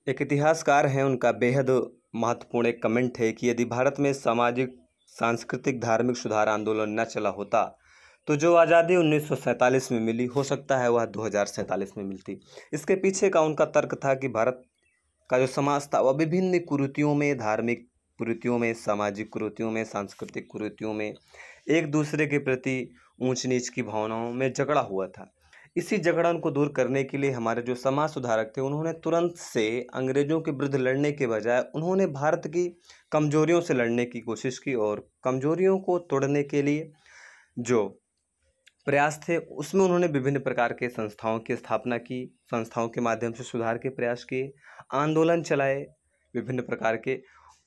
एक इतिहासकार हैं, उनका बेहद महत्वपूर्ण एक कमेंट है कि यदि भारत में सामाजिक, सांस्कृतिक, धार्मिक सुधार आंदोलन न चला होता तो जो आज़ादी 1947 में मिली हो सकता है वह 2047 में मिलती। इसके पीछे का उनका तर्क था कि भारत का जो समाज था वह विभिन्न कुरीतियों में, धार्मिक कुरीतियों में, सामाजिक कुरीतियों में, सांस्कृतिक कुरीतियों में, एक दूसरे के प्रति ऊंच नीच की भावनाओं में जकड़ा हुआ था। इसी जगड़न को दूर करने के लिए हमारे जो समाज सुधारक थे उन्होंने तुरंत से अंग्रेजों के विरुद्ध लड़ने के बजाय उन्होंने भारत की कमजोरियों से लड़ने की कोशिश की और कमजोरियों को तोड़ने के लिए जो प्रयास थे उसमें उन्होंने विभिन्न प्रकार के संस्थाओं की स्थापना की, संस्थाओं के माध्यम से सुधार के प्रयास किए, आंदोलन चलाए विभिन्न प्रकार के।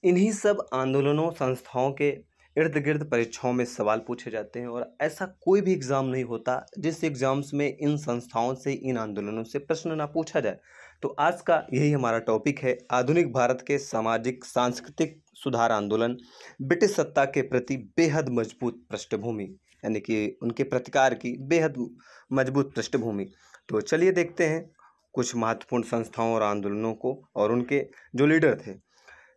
इन्हीं सब आंदोलनों, संस्थाओं के इर्द गिर्द परीक्षाओं में सवाल पूछे जाते हैं और ऐसा कोई भी एग्ज़ाम नहीं होता जिस एग्ज़ाम्स में इन संस्थाओं से, इन आंदोलनों से प्रश्न ना पूछा जाए। तो आज का यही हमारा टॉपिक है, आधुनिक भारत के सामाजिक सांस्कृतिक सुधार आंदोलन, ब्रिटिश सत्ता के प्रति बेहद मजबूत पृष्ठभूमि, यानी कि उनके प्रतिकार की बेहद मजबूत पृष्ठभूमि। तो चलिए देखते हैं कुछ महत्वपूर्ण संस्थाओं और आंदोलनों को और उनके जो लीडर थे।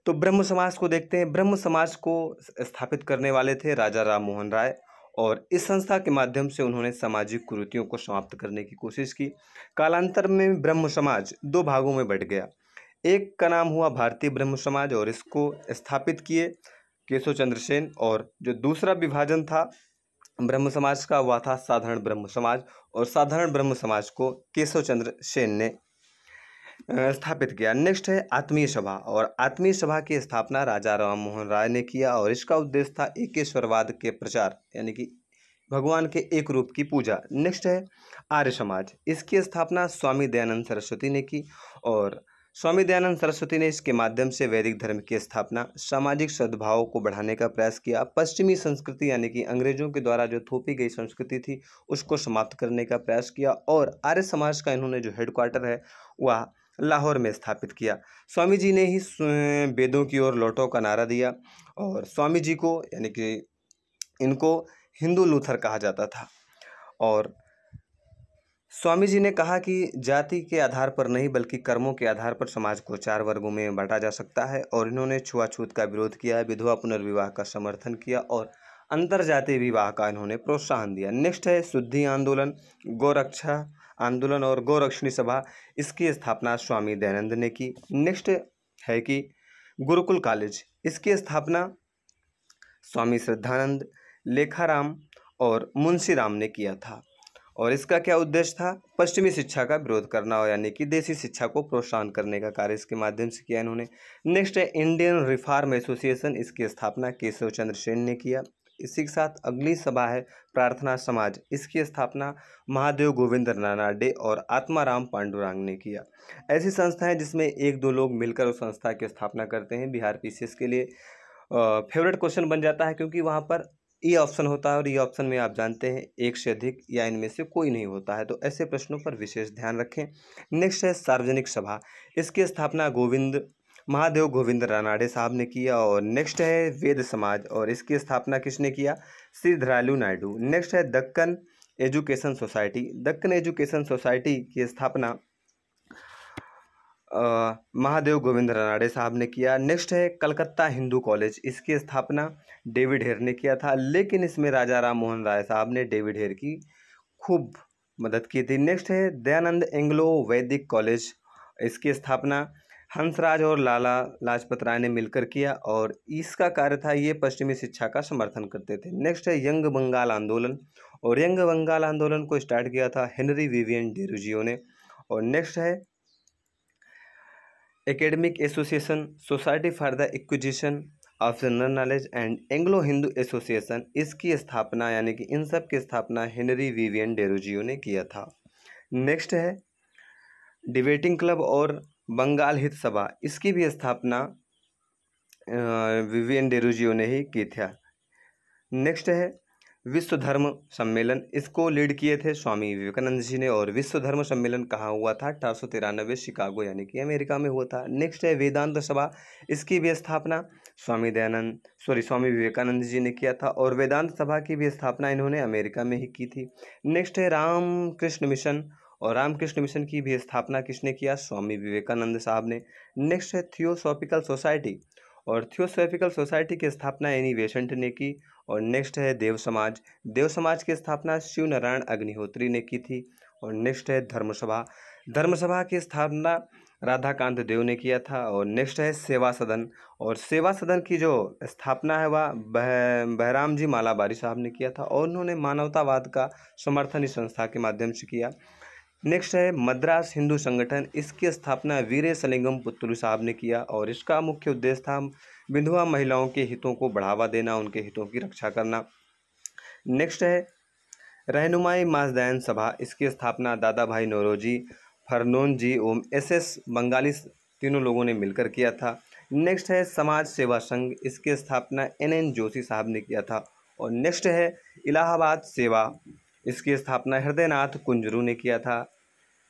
तो ब्रह्म समाज को देखते हैं। ब्रह्म समाज को स्थापित करने वाले थे राजा राम मोहन राय और इस संस्था के माध्यम से उन्होंने सामाजिक कुरीतियों को समाप्त करने की कोशिश की। कालांतर में ब्रह्म समाज दो भागों में बंट गया। एक का नाम हुआ भारतीय ब्रह्म समाज और इसको स्थापित किए केशव चंद्र सेन, और जो दूसरा विभाजन था ब्रह्म समाज का वह था साधारण ब्रह्म समाज, और साधारण ब्रह्म समाज को केशव चंद्र सेन ने स्थापित किया। नेक्स्ट है आत्मीय सभा, और आत्मीय सभा की स्थापना राजा राम मोहन राय ने किया और इसका उद्देश्य था एकेश्वरवाद के प्रचार, यानी कि भगवान के एक रूप की पूजा। नेक्स्ट है आर्य समाज, इसकी स्थापना स्वामी दयानंद सरस्वती ने की और स्वामी दयानंद सरस्वती ने इसके माध्यम से वैदिक धर्म की स्थापना, सामाजिक सद्भाव को बढ़ाने का प्रयास किया, पश्चिमी संस्कृति यानी कि अंग्रेजों के द्वारा जो थोपी गई संस्कृति थी उसको समाप्त करने का प्रयास किया, और आर्य समाज का इन्होंने जो हेडक्वार्टर है वह लाहौर में स्थापित किया। स्वामी जी ने ही वेदों की ओर लौटो का नारा दिया और स्वामी जी को, यानी कि इनको हिंदू लूथर कहा जाता था, और स्वामी जी ने कहा कि जाति के आधार पर नहीं बल्कि कर्मों के आधार पर समाज को 4 वर्गों में बांटा जा सकता है, और इन्होंने छुआछूत का विरोध किया, विधवा पुनर्विवाह का समर्थन किया और अंतरजातीय विवाह का इन्होंने प्रोत्साहन दिया। नेक्स्ट है शुद्धि आंदोलन, गौरक्षा आंदोलन और गौरक्षणी सभा, इसकी स्थापना स्वामी दयानंद ने की। नेक्स्ट है कि गुरुकुल कॉलेज, इसकी स्थापना स्वामी श्रद्धानंद, लेखाराम और मुंशीराम ने किया था, और इसका क्या उद्देश्य था? पश्चिमी शिक्षा का विरोध करना, और यानी कि देसी शिक्षा को प्रोत्साहन करने का कार्य इसके माध्यम से किया इन्होंने। नेक्स्ट है इंडियन रिफॉर्म एसोसिएशन, इसकी स्थापना केशव चंद्र सेन ने किया। इसी के साथ अगली सभा है प्रार्थना समाज, इसकी स्थापना महादेव गोविंद रानाडे और आत्माराम पांडुरंग ने किया। ऐसी संस्थाएं जिसमें एक दो लोग मिलकर उस संस्था की स्थापना करते हैं, बिहार पीसीएस के लिए फेवरेट क्वेश्चन बन जाता है, क्योंकि वहाँ पर ई ऑप्शन होता है और ई ऑप्शन में आप जानते हैं एक से अधिक या इनमें से कोई नहीं होता है, तो ऐसे प्रश्नों पर विशेष ध्यान रखें। नेक्स्ट है सार्वजनिक सभा, इसकी स्थापना महादेव गोविंद रानाडे साहब ने किया। और नेक्स्ट है वेद समाज, और इसकी स्थापना किसने किया? श्री धरालू नायडू। नेक्स्ट है Deccan education society, Deccan education society की स्थापना महादेव गोविंद रानाडे साहब ने किया। नेक्स्ट है कलकत्ता हिंदू कॉलेज, इसकी स्थापना डेविड हेयर ने किया था, लेकिन इसमें राजा राम मोहन राय साहब ने डेविड हेयर की खूब मदद की थी। नेक्स्ट है दयानंद एंग्लो वैदिक कॉलेज, इसकी स्थापना हंसराज और लाला लाजपत राय ने मिलकर किया, और इसका कार्य था ये पश्चिमी शिक्षा का समर्थन करते थे। नेक्स्ट है यंग बंगाल आंदोलन, और यंग बंगाल आंदोलन को स्टार्ट किया था हेनरी विवियन डेरोजियो ने। और नेक्स्ट है academic association, society for the acquisition of general knowledge and Anglo Hindu association, इसकी स्थापना, यानी कि इन सब की स्थापना हेनरी विवियन डेरोजियो ने किया था। नेक्स्ट है डिबेटिंग क्लब और बंगाल हित सभा, इसकी भी स्थापना विवियन डेरोजियो ने ही की था। नेक्स्ट है विश्व धर्म सम्मेलन, इसको लीड किए थे स्वामी विवेकानंद जी ने, और विश्व धर्म सम्मेलन कहाँ हुआ था? 1893 शिकागो यानी कि अमेरिका में हुआ था। नेक्स्ट है वेदांत सभा, इसकी भी स्थापना स्वामी विवेकानंद जी ने किया था, और वेदांत सभा की भी स्थापना इन्होंने अमेरिका में ही की थी। नेक्स्ट है रामकृष्ण मिशन, और रामकृष्ण मिशन की भी स्थापना किसने किया? स्वामी विवेकानंद साहब ने। नेक्स्ट है थियोसॉफिकल सोसाइटी, और थियोसॉफिकल सोसाइटी की स्थापना एनी बेसेंट ने की। और नेक्स्ट है देव समाज, देव समाज की स्थापना शिव नारायण अग्निहोत्री ने की थी। और नेक्स्ट है धर्मसभा, धर्मसभा की स्थापना राधाकांत देव ने किया था। और नेक्स्ट है सेवा सदन, और सेवा सदन की जो स्थापना है वह बहराम जी मालाबारी साहब ने किया था, और उन्होंने मानवतावाद का समर्थन इस संस्था के माध्यम से किया। नेक्स्ट है मद्रास हिंदू संगठन, इसकी स्थापना वीरेशलिंगम पुत्तुलु साहब ने किया, और इसका मुख्य उद्देश्य था विधवा महिलाओं के हितों को बढ़ावा देना, उनके हितों की रक्षा करना। नेक्स्ट है रहनुमाई मासदयान सभा, इसकी स्थापना दादा भाई नौरोजी, फरनोन जी ओम SS बंगाली तीनों लोगों ने मिलकर किया था। नेक्स्ट है समाज सेवा संघ, इसकी स्थापना NN जोशी साहब ने किया था। और नेक्स्ट है इलाहाबाद सेवा, इसकी स्थापना हृदयनाथ कुंजरू ने किया था।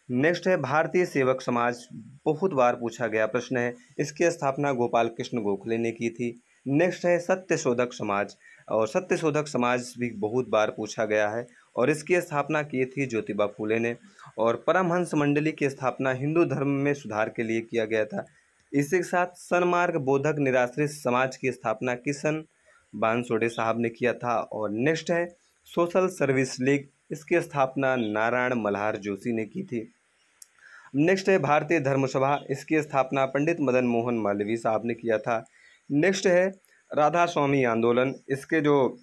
नेक्स्ट है भारतीय सेवक समाज, बहुत बार पूछा गया प्रश्न है, इसकी स्थापना गोपाल कृष्ण गोखले ने की थी। नेक्स्ट है सत्यशोधक समाज, और सत्यशोधक समाज भी बहुत बार पूछा गया है, और इसकी स्थापना की थी ज्योतिबा फूले ने। और परमहंस मंडली की स्थापना हिंदू धर्म में सुधार के लिए किया गया था। इसी के साथ सन्मार्ग बोधक निराश्रित समाज की स्थापना किशन बानसोडे साहब ने किया था। और नेक्स्ट है सोशल सर्विस लीग, इसकी स्थापना नारायण मल्हार जोशी ने की थी। नेक्स्ट है भारतीय धर्म सभा, इसकी स्थापना पंडित मदन मोहन मालवीय साहब ने किया था। नेक्स्ट है राधा स्वामी आंदोलन, इसके जो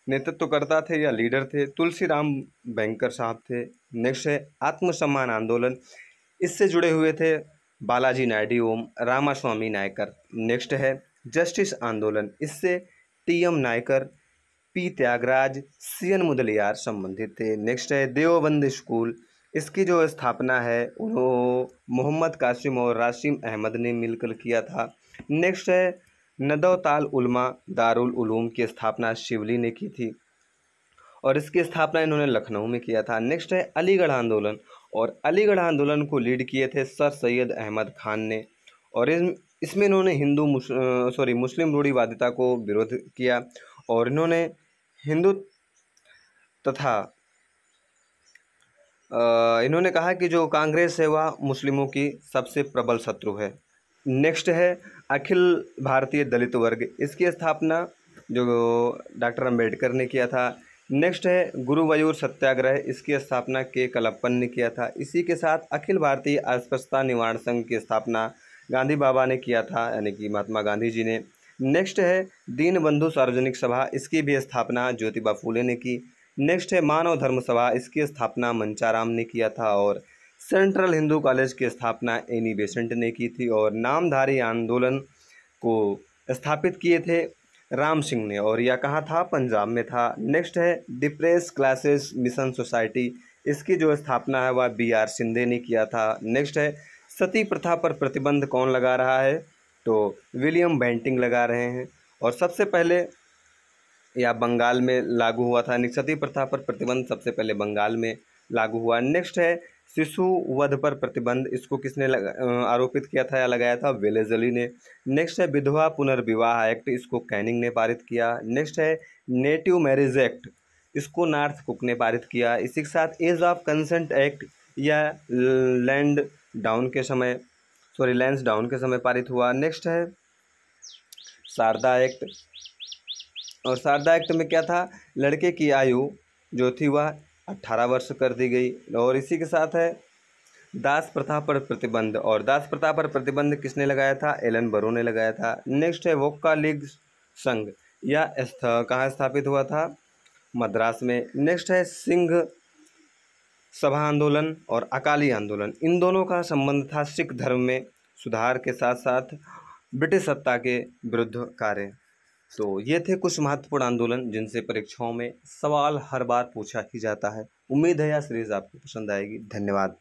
नेतृत्वकर्ता थे या लीडर थे तुलसीराम बैंकर साहब थे। नेक्स्ट है आत्मसम्मान आंदोलन, इससे जुड़े हुए थे बालाजी नायडू ओम रामास्वामी नायकर। नेक्स्ट है जस्टिस आंदोलन, इससे TM Naikar, P Tyagaraja, CN Mudaliar संबंधित थे। नेक्स्ट है देवबंद स्कूल, इसकी जो स्थापना है उन्होंने मोहम्मद कासिम और राशिम अहमद ने मिलकर किया था। नेक्स्ट है नदौताल उलमा दारुल उलूम की स्थापना शिवली ने की थी, और इसकी स्थापना इन्होंने लखनऊ में किया था। नेक्स्ट है अलीगढ़ आंदोलन, और अलीगढ़ आंदोलन को लीड किए थे सर सैयद अहमद खान ने, और इसमें इन्होंने मुस्लिम रूढ़िवादिता को विरोध किया, और इन्होंने हिंदू तथा इन्होंने कहा कि जो कांग्रेस है वह मुस्लिमों की सबसे प्रबल शत्रु है। नेक्स्ट है अखिल भारतीय दलित वर्ग, इसकी स्थापना जो डॉक्टर अंबेडकर ने किया था। नेक्स्ट है गुरुवायूर सत्याग्रह, इसकी स्थापना के कलप्पन ने किया था। इसी के साथ अखिल भारतीय अस्पृश्यता निवारण संघ की स्थापना गांधी बाबा ने किया था, यानी कि महात्मा गांधी जी ने। नेक्स्ट है दीनबंधु सार्वजनिक सभा, इसकी भी स्थापना ज्योतिबा फूले ने की। नेक्स्ट है मानव धर्म सभा, इसकी स्थापना मंचाराम ने किया था। और सेंट्रल हिंदू कॉलेज की स्थापना एनी बेसेंट ने की थी, और नामधारी आंदोलन को स्थापित किए थे राम सिंह ने, और यह कहाँ था? पंजाब में था। नेक्स्ट है डिप्रेस क्लासेस मिशन सोसाइटी, इसकी जो स्थापना है वह BR शिंदे ने किया था। नेक्स्ट है सती प्रथा पर प्रतिबंध कौन लगा रहा है? तो विलियम बेंटिंग लगा रहे हैं, और सबसे पहले यह बंगाल में लागू हुआ था। सती प्रथा पर प्रतिबंध सबसे पहले बंगाल में लागू हुआ। नेक्स्ट है शिशु वध पर प्रतिबंध, इसको किसने आरोपित किया था या लगाया था? वेलेजली ने। नेक्स्ट है विधवा पुनर्विवाह एक्ट, इसको कैनिंग ने पारित किया। नेक्स्ट है नेटिव मैरिज एक्ट, इसको नॉर्थ कुक ने पारित किया। इसी के साथ एज ऑफ कंसेंट एक्ट या लैंसडाउन के समय पारित हुआ। नेक्स्ट है शारदा एक्ट, और शारदा एक्ट में क्या था? लड़के की आयु जो थी वह 18 वर्ष कर दी गई। और इसी के साथ है दास प्रथा पर प्रतिबंध, और दास प्रथा पर प्रतिबंध किसने लगाया था? एलन बरो ने लगाया था। नेक्स्ट है वोक्का लीग संघ, यह कहाँ स्थापित हुआ था? मद्रास में। नेक्स्ट है सिंह सभा आंदोलन और अकाली आंदोलन, इन दोनों का संबंध था सिख धर्म में सुधार के साथ साथ ब्रिटिश सत्ता के विरुद्ध कार्य। तो ये थे कुछ महत्वपूर्ण आंदोलन जिनसे परीक्षाओं में सवाल हर बार पूछा ही जाता है। उम्मीद है यह सीरीज आपको पसंद आएगी। धन्यवाद।